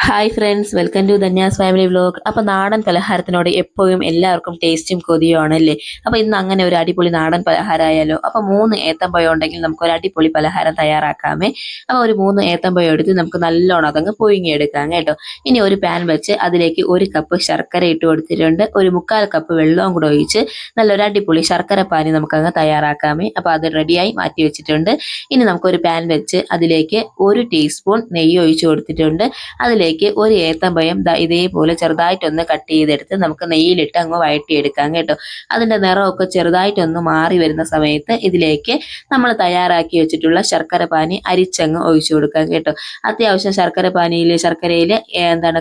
Hi friends, welcome to Dhanya's family vlog. അപ്പോൾ നാടൻ പലഹാരത്തിനോട് എപ്പോഴും എല്ലാവർക്കും ടേസ്റ്റും കൊതിയുമാണല്ലേ. അപ്പോൾ ഇന്ന് അങ്ങനെ ഒരു അടിപൊളി നാടൻ പലഹാരമായാലോ. അപ്പോൾ 3 ഏത്തമ്പഴം ഉണ്ടെങ്കിൽ നമുക്ക് ഒരു അടിപൊളി പലഹാരം തയ്യാറാക്കാമേ. അപ്പോൾ ഒരു 3 ഏത്തമ്പഴം എടുത്ത് നമുക്ക് നല്ലോണം അതങ്ങ് പുഴുങ്ങിയെടുക്കാം കേട്ടോ. ഇനി ഒരു പാൻ വെച്ച് അതിലേക്ക് 1 കപ്പ് ശർക്കര ഇട്ട് കൊടുത്തിട്ടുണ്ട്. ഒരു 1/4 കപ്പ് വെള്ളവും കൂടെ ഒഴിച്ച് നല്ലൊരു അടിപൊളി ശർക്കര പാനി നമുക്കങ്ങ് തയ്യാറാക്കാമേ. അപ്പോൾ അത് റെഡിയായി മാറ്റി വെച്ചിട്ടുണ്ട്. ഇനി നമുക്കൊരു പാൻ വെച്ച് അതിലേക്ക് 1 ടീസ്പൂൺ നെയ്യ് ഒഴിച്ച് കൊടുത്തിട്ടുണ്ട്. അതിലേക്ക് ഒരു ഏത്തമ്പഴം ഇതേപോലെ ചെറുതായിട്ടൊന്ന് കട്ട് ചെയ്തെടുത്ത് നമുക്ക് നെയ്യിലിട്ട് അങ്ങ് വഴറ്റിയെടുക്കാം കേട്ടോ. അതിൻ്റെ നിറമൊക്കെ ചെറുതായിട്ടൊന്ന് മാറി വരുന്ന സമയത്ത് ഇതിലേക്ക് നമ്മൾ തയ്യാറാക്കി വെച്ചിട്ടുള്ള ശർക്കര പാനി അരിച്ചങ്ങ് ഒഴിച്ചു കൊടുക്കാം കേട്ടോ. അത്യാവശ്യം ശർക്കരയിൽ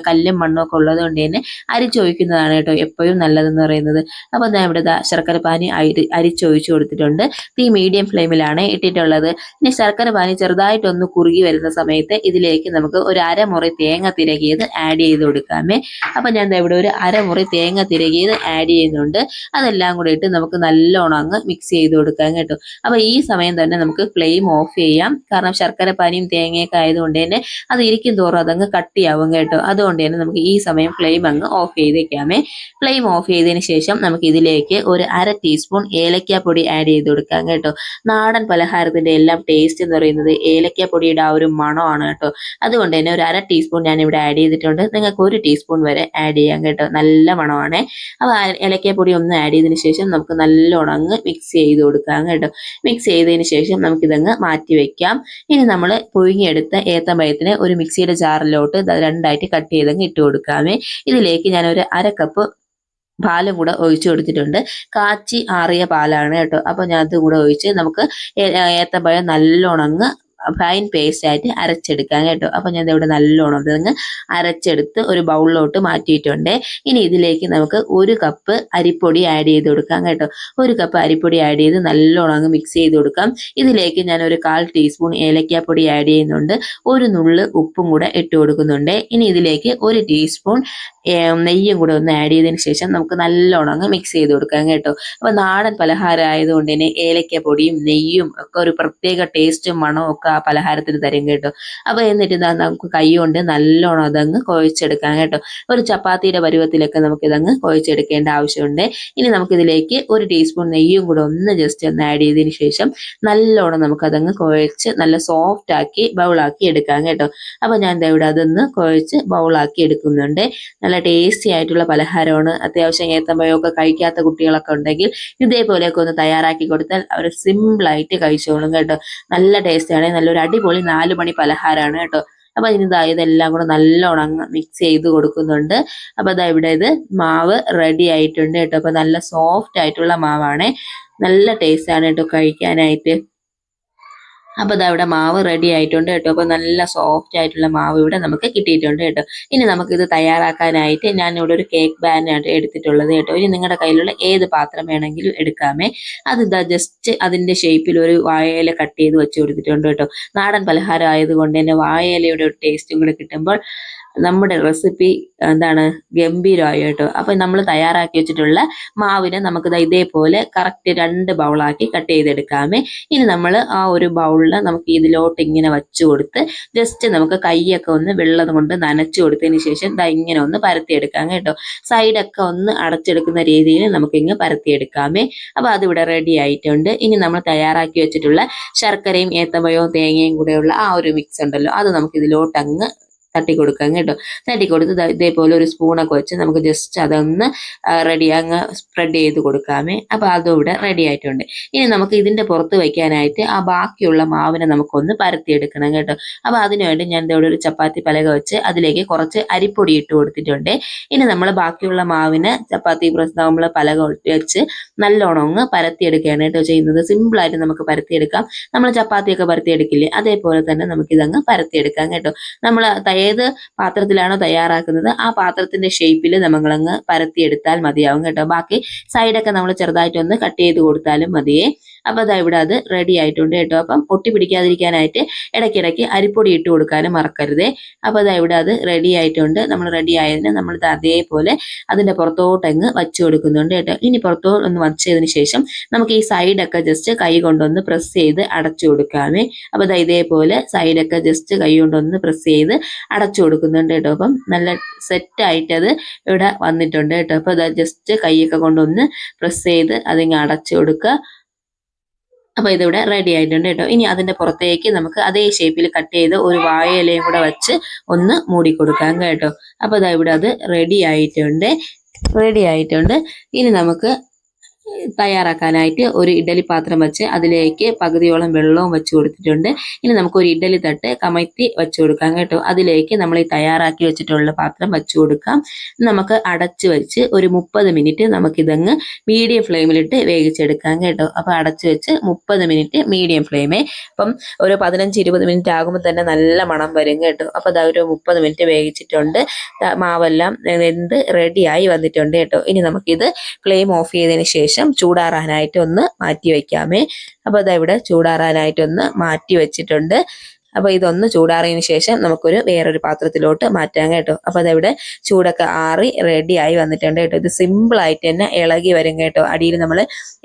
കല്ലും മണ്ണും ഒക്കെ ഉള്ളത് കൊണ്ട് തന്നെ അരിച്ചൊഴിക്കുന്നതാണ് കേട്ടോ എപ്പോഴും നല്ലതെന്ന് പറയുന്നത്. അപ്പോൾ ഞാൻ ഇവിടെ ശർക്കര പാനി അരിച്ചൊഴിച്ചു കൊടുത്തിട്ടുണ്ട്. തീ മീഡിയം ഫ്ലെയിമിലാണ് ഇട്ടിട്ടുള്ളത്. ഇനി ശർക്കര പാനി ചെറുതായിട്ടൊന്ന് കുറുകി വരുന്ന സമയത്ത് ഇതിലേക്ക് നമുക്ക് ഒരു അരമുറി തേങ്ങ തിരകിയത് ആഡ് ചെയ്ത് കൊടുക്കാമേ. അപ്പൊ ഞാൻ ഇവിടെ ഒരു അരമുറി തേങ്ങ തിരകിയത് ആഡ് ചെയ്യുന്നുണ്ട്. അതെല്ലാം കൂടെ ഇട്ട് നമുക്ക് നല്ലോണം അങ്ങ് മിക്സ് ചെയ്ത് കൊടുക്കാം കേട്ടോ. അപ്പൊ ഈ സമയം തന്നെ നമുക്ക് ഫ്ലെയിം ഓഫ് ചെയ്യാം. കാരണം ശർക്കര പാനിയും തേങ്ങയൊക്കെ ആയതുകൊണ്ട് തന്നെ അത് ഇരിക്കും തോറും അതങ്ങ് കട്ടിയാവും കേട്ടോ. അതുകൊണ്ട് തന്നെ നമുക്ക് ഈ സമയം ഫ്ലെയിം അങ്ങ് ഓഫ് ചെയ്തേക്കാമേ. ഫ്ലെയിം ഓഫ് ചെയ്തതിന് ശേഷം നമുക്ക് ഇതിലേക്ക് ഒരു 1/2 ടീസ്പൂൺ ഏലക്കാപ്പൊടി ആഡ് ചെയ്ത് കൊടുക്കാം കേട്ടോ. നാടൻ പലഹാരത്തിന്റെ എല്ലാം ടേസ്റ്റ് എന്ന് പറയുന്നത് ഏലക്കാപ്പൊടിയുടെ ആ ഒരു മണമാണ് കേട്ടോ. അതുകൊണ്ട് തന്നെ ഒരു 1/2 ടീസ്പൂൺ ഞാൻ ഇവിടെ ആഡ് ചെയ്തിട്ടുണ്ട്. നിങ്ങൾക്ക് 1 ടീസ്പൂൺ വരെ ആഡ് ചെയ്യാം കേട്ടോ. നല്ല മണമാണ്. അപ്പോൾ ഏലക്കാപ്പൊടി ഒന്ന് ആഡ് ചെയ്തതിന് ശേഷം നമുക്ക് നല്ലോണം അങ്ങ് മിക്സ് ചെയ്ത് കൊടുക്കാം കേട്ടോ. മിക്സ് ചെയ്തതിന് ശേഷം നമുക്കിതങ്ങ് മാറ്റി വെക്കാം. ഇനി നമ്മൾ പുഴുങ്ങിയെടുത്ത ഏത്തമ്പഴത്തിന് ഒരു മിക്സിയുടെ ജാറിലോട്ട് രണ്ടായിട്ട് കട്ട് ചെയ്തങ്ങ് ഇട്ട് കൊടുക്കാമേ. ഇതിലേക്ക് ഞാൻ ഒരു 1/2 കപ്പ് പാലും കൂടെ ഒഴിച്ചു കൊടുത്തിട്ടുണ്ട്. കാച്ചി ആറിയ പാലാണ് കേട്ടോ. അപ്പോൾ ഞാൻ അതും കൂടെ ഒഴിച്ച് നമുക്ക് ഏത്തമ്പഴം നല്ലോണം അങ്ങ് ഫൈൻ പേസ്റ്റ് ആയിട്ട് അരച്ചെടുക്കാം കേട്ടോ. അപ്പൊ ഞാൻ ഇവിടെ നല്ലോണം അതങ്ങ് അരച്ചെടുത്ത് ഒരു ബൗളിലോട്ട് മാറ്റിയിട്ടുണ്ട്. ഇനി ഇതിലേക്ക് നമുക്ക് 1 കപ്പ് അരിപ്പൊടി ആഡ് ചെയ്ത് കൊടുക്കാം കേട്ടോ. 1 കപ്പ് അരിപ്പൊടി ആഡ് ചെയ്ത് നല്ലോണം അങ്ങ് മിക്സ് ചെയ്ത് കൊടുക്കാം. ഇതിലേക്ക് ഞാൻ ഒരു 1/4 ടീസ്പൂൺ ഏലക്കാപ്പൊടി ആഡ് ചെയ്യുന്നുണ്ട്. ഒരു നുള്ള് ഉപ്പും കൂടെ ഇട്ട് കൊടുക്കുന്നുണ്ട്. ഇനി ഇതിലേക്ക് 1 ടീസ്പൂൺ നെയ്യും കൂടെ ഒന്ന് ആഡ് ചെയ്തതിന് ശേഷം നമുക്ക് നല്ലോണം അങ്ങ് മിക്സ് ചെയ്ത് കൊടുക്കാം കേട്ടോ. അപ്പൊ നാടൻ പലഹാരം ആയതുകൊണ്ട് തന്നെ ഏലക്കപ്പൊടിയും നെയ്യും ഒക്കെ ഒരു പ്രത്യേക ടേസ്റ്റും മണവും ഒക്കെ ആ പലഹാരത്തിന് തരും കേട്ടോ. അപ്പൊ എന്നിട്ട് നമുക്ക് കൈ കൊണ്ട് നല്ലോണം അതങ്ങ് കുഴച്ചെടുക്കാം കേട്ടോ. ഒരു ചപ്പാത്തിയുടെ പരുവത്തിലൊക്കെ നമുക്ക് ഇതങ്ങ് കുഴച്ചെടുക്കേണ്ട ആവശ്യമുണ്ട്. ഇനി നമുക്കിതിലേക്ക് 1 ടീസ്പൂൺ നെയ്യും കൂടെ ഒന്ന് ജസ്റ്റ് ഒന്ന് ആഡ് ചെയ്തതിന് ശേഷം നല്ലോണം നമുക്കതങ്ങ് കുഴച്ച് നല്ല സോഫ്റ്റ് ആക്കി ബൗളാക്കി എടുക്കാം കേട്ടോ. അപ്പൊ ഞാൻ ഇവിടെ അതൊന്ന് കുഴച്ച് ബൗളാക്കി എടുക്കുന്നുണ്ട്. നല്ല ടേസ്റ്റി ആയിട്ടുള്ള പലഹാരമാണ്. അത്യാവശ്യം ഏത്തമ്പഴമൊക്കെ കഴിക്കാത്ത കുട്ടികളൊക്കെ ഉണ്ടെങ്കിൽ ഇതേപോലെയൊക്കെ ഒന്ന് തയ്യാറാക്കി കൊടുത്താൽ അവർ സിമ്പിളായിട്ട് കഴിച്ചോളും കേട്ടോ. നല്ല ടേസ്റ്റാണ്. നല്ലൊരു അടിപൊളി 4 മണി പലഹാരമാണ് കേട്ടോ. അപ്പൊ ഇതെല്ലാം കൂടെ നല്ലോണം അങ്ങ് മിക്സ് ചെയ്ത് കൊടുക്കുന്നുണ്ട്. അപ്പൊ ഇവിടെ ഇത് മാവ് റെഡി ആയിട്ടുണ്ട് കേട്ടോ. അപ്പൊ നല്ല സോഫ്റ്റ് ആയിട്ടുള്ള മാവാണ്. നല്ല ടേസ്റ്റ് ആണ് കേട്ടോ കഴിക്കാനായിട്ട്. അപ്പൊ ഇവിടെ മാവ് റെഡി ആയിട്ടുണ്ട് കേട്ടോ. അപ്പൊ നല്ല സോഫ്റ്റ് ആയിട്ടുള്ള മാവ് ഇവിടെ നമുക്ക് കിട്ടിയിട്ടുണ്ട് കേട്ടോ. ഇനി നമുക്കിത് തയ്യാറാക്കാനായിട്ട് ഞാൻ ഇവിടെ ഒരു കേക്ക് പാനാണ് എടുത്തിട്ടുള്ളത് കേട്ടോ. ഇനി നിങ്ങളുടെ കയ്യിലുള്ള ഏത് പാത്രം വേണമെങ്കിലും എടുക്കാമേ. അത് ജസ്റ്റ് അതിന്റെ ഷേപ്പിൽ ഒരു വാഴയില കട്ട് ചെയ്ത് വെച്ച് കൊടുത്തിട്ടുണ്ട് കേട്ടോ. നാടൻ പലഹാരം ആയതുകൊണ്ട് തന്നെ വാഴയിലയുടെ ഒരു ടേസ്റ്റും കൂടെ കിട്ടുമ്പോൾ നമ്മുടെ റെസിപ്പി ഗംഭീരമായി കേട്ടോ. അപ്പൊ നമ്മൾ തയ്യാറാക്കി വെച്ചിട്ടുള്ള മാവിനെ നമുക്ക് ഇതേപോലെ കറക്റ്റ് 2 ബൗളാക്കി കട്ട് ചെയ്തെടുക്കാമേ. ഇനി നമ്മൾ ആ ഒരു ബൗളിൽ നമുക്ക് ഇതിലോട്ട് ഇങ്ങനെ വച്ചു കൊടുത്ത് ജസ്റ്റ് നമുക്ക് കൈയൊക്കെ ഒന്ന് വെള്ളം കൊണ്ട് നനച്ചു കൊടുത്തതിന് ശേഷം ഇങ്ങനെ ഒന്ന് പരത്തിയെടുക്കാം കേട്ടോ. സൈഡൊക്കെ ഒന്ന് അടച്ചെടുക്കുന്ന രീതിയിൽ നമുക്ക് ഇങ്ങനെ പരത്തിയെടുക്കാമേ. അപ്പൊ അതിവിടെ റെഡി ആയിട്ടുണ്ട്. ഇനി നമ്മൾ തയ്യാറാക്കി വെച്ചിട്ടുള്ള ശർക്കരയും ഏത്തമ്പഴവും തേങ്ങയും കൂടെയുള്ള ആ ഒരു മിക്സ് ഉണ്ടല്ലോ, അത് നമുക്ക് ഇതിലോട്ട് അങ്ങ് തട്ടി കൊടുക്കാം കേട്ടോ. തട്ടി കൊടുത്ത് ഇതേപോലെ ഒരു സ്പൂണൊക്കെ വെച്ച് നമുക്ക് ജസ്റ്റ് അതൊന്ന് അങ്ങ് സ്പ്രെഡ് ചെയ്ത് കൊടുക്കാമേ. അപ്പൊ അതും ഇവിടെ റെഡി ആയിട്ടുണ്ട്. ഇനി നമുക്ക് ഇതിന്റെ പുറത്ത് വയ്ക്കാനായിട്ട് ആ ബാക്കിയുള്ള മാവിനെ നമുക്കൊന്ന് പരത്തിയെടുക്കണം കേട്ടോ. അപ്പൊ അതിനുവേണ്ടി ഞാൻ ഇവിടെ ഒരു ചപ്പാത്തി പലക വെച്ച് അതിലേക്ക് കുറച്ച് അരിപ്പൊടി ഇട്ട് കൊടുത്തിട്ടുണ്ട്. ഇനി നമ്മൾ ബാക്കിയുള്ള മാവിന് ചപ്പാത്തി നമ്മൾ പലക വെച്ച് നല്ലോണം ഒന്ന് പരത്തിയെടുക്കുകയാണ് കേട്ടോ ചെയ്യുന്നത്. സിമ്പിളായിട്ട് നമുക്ക് പരത്തിയെടുക്കാം. നമ്മൾ ചപ്പാത്തിയൊക്കെ പരത്തിയെടുക്കില്ലേ, അതേപോലെ തന്നെ നമുക്കിതങ്ങ് പരത്തിയെടുക്കാം കേട്ടോ. നമ്മൾ ഏത് പാത്രത്തിലാണോ തയ്യാറാക്കുന്നത് ആ പാത്രത്തിന്റെ ഷേപ്പിൽ നമ്മളങ്ങ് പരത്തിയെടുത്താൽ മതിയാവും കേട്ടോ. ബാക്കി സൈഡൊക്കെ നമ്മൾ ചെറുതായിട്ടൊന്ന് കട്ട് ചെയ്ത് കൊടുത്താലും മതിയേ. അപ്പൊ ഇവിടെ അത് റെഡി ആയിട്ടുണ്ട് കേട്ടോ. അപ്പം ഒട്ടി പിടിക്കാതിരിക്കാനായിട്ട് ഇടയ്ക്കിടയ്ക്ക് അരിപ്പൊടി ഇട്ട് കൊടുക്കാനും മറക്കരുതേ. അപ്പൊ ഇവിടെ അത് റെഡി ആയിട്ടുണ്ട്. നമ്മൾ റെഡി ആയതിന് നമ്മൾ അതേപോലെ അതിന്റെ പുറത്തോട്ടങ്ങ് വച്ചു കൊടുക്കുന്നുണ്ട് കേട്ടോ. ഇനി പുറത്തോട്ട് ഒന്ന് വച്ചതിന് ശേഷം നമുക്ക് ഈ സൈഡൊക്കെ ജസ്റ്റ് കൈ കൊണ്ടൊന്ന് പ്രസ് ചെയ്ത് അടച്ചു കൊടുക്കാമേ. അപ്പൊ ഇതേപോലെ സൈഡൊക്കെ ജസ്റ്റ് കൈ കൊണ്ടൊന്ന് പ്രസ് ചെയ്ത് അടച്ചു കൊടുക്കുന്നുണ്ട് കേട്ടോ. അപ്പം നല്ല സെറ്റായിട്ട് അത് ഇവിടെ വന്നിട്ടുണ്ട് കേട്ടോ. അപ്പോൾ അത് ജസ്റ്റ് കൈയൊക്കെ കൊണ്ടൊന്ന് പ്രസ് ചെയ്ത് അതിങ്ങ് അടച്ചു കൊടുക്കുക. അപ്പോൾ ഇതിവിടെ റെഡി ആയിട്ടുണ്ട് കേട്ടോ. ഇനി അതിന്റെ പുറത്തേക്ക് നമുക്ക് അതേ ഷേപ്പിൽ കട്ട് ചെയ്ത് ഒരു വാഴയിലയും കൂടെ വെച്ച് ഒന്ന് മൂടി കൊടുക്കാം കേട്ടോ. അപ്പോൾ ഇതാ ഇവിടെ അത് റെഡി ആയിട്ടുണ്ട്. ഇനി നമുക്ക് തയ്യാറാക്കാനായിട്ട് ഒരു ഇഡലി പാത്രം വെച്ച് അതിലേക്ക് പകുതിയോളം വെള്ളവും വെച്ച് കൊടുത്തിട്ടുണ്ട്. ഇനി നമുക്ക് ഒരു ഇഡലി തട്ട് കമഴ്ത്തി വെച്ച് കൊടുക്കാം കേട്ടോ. അതിലേക്ക് നമ്മൾ ഈ തയ്യാറാക്കി വെച്ചിട്ടുള്ള പാത്രം വെച്ച് കൊടുക്കാം. നമുക്ക് അടച്ചു വെച്ച് ഒരു 30 മിനിറ്റ് നമുക്കിതങ്ങ് മീഡിയം ഫ്ലെയിമിലിട്ട് വേവിച്ചെടുക്കാം കേട്ടോ. അപ്പോൾ അടച്ചു വെച്ച് 30 മിനിറ്റ് മീഡിയം ഫ്ലെയിമേ. അപ്പം ഒരു 15-20 മിനിറ്റ് ആകുമ്പോൾ തന്നെ നല്ല മണം വരും കേട്ടോ. അപ്പോൾ അതാ ഒരു 30 മിനിറ്റ് വേവിച്ചിട്ടുണ്ട്. മാവെല്ലാം വെന്ത് റെഡിയായി വന്നിട്ടുണ്ട് കേട്ടോ. ഇനി നമുക്കിത് ഫ്ലെയിം ഓഫ് ചെയ്തതിന് ശേഷം ചൂടാറാനായിട്ട് ഒന്ന് മാറ്റി വെക്കാമേ. അപ്പോൾ അതാ ഇവിടെ ചൂടാറാനായിട്ട് ഒന്ന് മാറ്റി വെച്ചിട്ടുണ്ട്. അപ്പോൾ ഇതൊന്ന് ചൂടാറിയതിന് ശേഷം നമുക്കൊരു വേറൊരു പാത്രത്തിലോട്ട് മാറ്റാം കേട്ടോ. അപ്പോൾ അതവിടെ ചൂടൊക്കെ ആറി റെഡിയായി വന്നിട്ടുണ്ട് കേട്ടോ. ഇത് സിമ്പിളായിട്ട് തന്നെ ഇളകി വരും കേട്ടോ. അടിയിൽ നമ്മൾ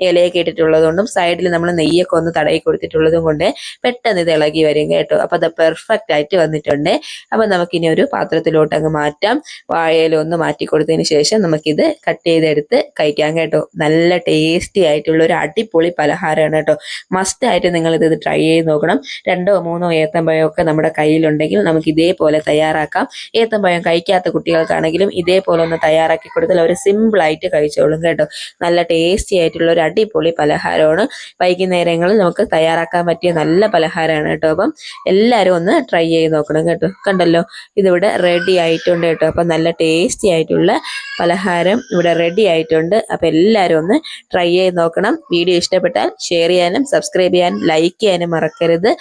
ഇലയൊക്കെ ഇട്ടിട്ടുള്ളത് കൊണ്ടും സൈഡിൽ നമ്മൾ നെയ്യൊക്കെ ഒന്ന് തടയി കൊടുത്തിട്ടുള്ളതും കൊണ്ട് പെട്ടെന്ന് ഇത് ഇളകി വരും കേട്ടോ. അപ്പോൾ അത് പെർഫെക്റ്റ് ആയിട്ട് വന്നിട്ടുണ്ട്. അപ്പോൾ നമുക്കിനി ഒരു പാത്രത്തിലോട്ട് അങ്ങ് മാറ്റാം. വാഴയില ഒന്ന് മാറ്റി കൊടുത്തതിന് ശേഷം നമുക്കിത് കട്ട് ചെയ്തെടുത്ത് കഴിക്കാം കേട്ടോ. നല്ല ടേസ്റ്റി ആയിട്ടുള്ള ഒരു അടിപൊളി പലഹാരമാണ് കേട്ടോ. മസ്റ്റായിട്ട് നിങ്ങളിത് ട്രൈ ചെയ്ത് നോക്കണം. 2-3 ഏത്തമ്പഴമൊക്കെ നമ്മുടെ കയ്യിലുണ്ടെങ്കിൽ നമുക്ക് ഇതേപോലെ തയ്യാറാക്കാം. ഏത്തമ്പഴം കഴിക്കാത്ത കുട്ടികൾക്കാണെങ്കിലും ഇതേപോലെ ഒന്ന് തയ്യാറാക്കി കൊടുത്താൽ അവർ സിമ്പിളായിട്ട് കഴിച്ചോളും കേട്ടോ. നല്ല ടേസ്റ്റി ആയിട്ടുള്ള ഒരു അടിപൊളി പലഹാരമാണ്. വൈകുന്നേരങ്ങളിൽ നമുക്ക് തയ്യാറാക്കാൻ പറ്റിയ നല്ല പലഹാരമാണ് കേട്ടോ. അപ്പം എല്ലാവരും ഒന്ന് ട്രൈ ചെയ്ത് നോക്കണം കേട്ടോ. കണ്ടല്ലോ ഇതിവിടെ റെഡി ആയിട്ടുണ്ട് കേട്ടോ. അപ്പം നല്ല ടേസ്റ്റി ആയിട്ടുള്ള പലഹാരം ഇവിടെ റെഡി ആയിട്ടുണ്ട്. അപ്പം എല്ലാവരും ഒന്ന് ട്രൈ ചെയ്ത് നോക്കണം. വീഡിയോ ഇഷ്ടപ്പെട്ടാൽ ഷെയർ ചെയ്യാനും സബ്സ്ക്രൈബ് ചെയ്യാനും ലൈക്ക് ചെയ്യാനും മറക്കരുത്.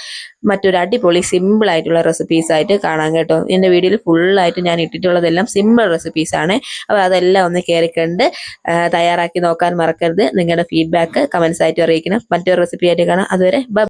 മറ്റൊരു അടിപൊളി സിമ്പിൾ ആയിട്ടുള്ള റെസിപ്പീസ് ആയിട്ട് കാണാം കേട്ടോ. എൻ്റെ വീഡിയോയിൽ ഫുള്ളായിട്ട് ഞാൻ ഇട്ടിട്ടുള്ളതെല്ലാം സിമ്പിൾ റെസിപ്പീസാണ്. അപ്പോൾ അതെല്ലാം ഒന്ന് കയറി കണ്ട് തയ്യാറാക്കി നോക്കാൻ മറക്കരുത്. നിങ്ങളുടെ ഫീഡ്ബാക്ക് കമൻസ് ആയിട്ട് അറിയിക്കണം. മറ്റൊരു റെസിപ്പി ആയിട്ട് കാണാം. അതുവരെ ബൈ.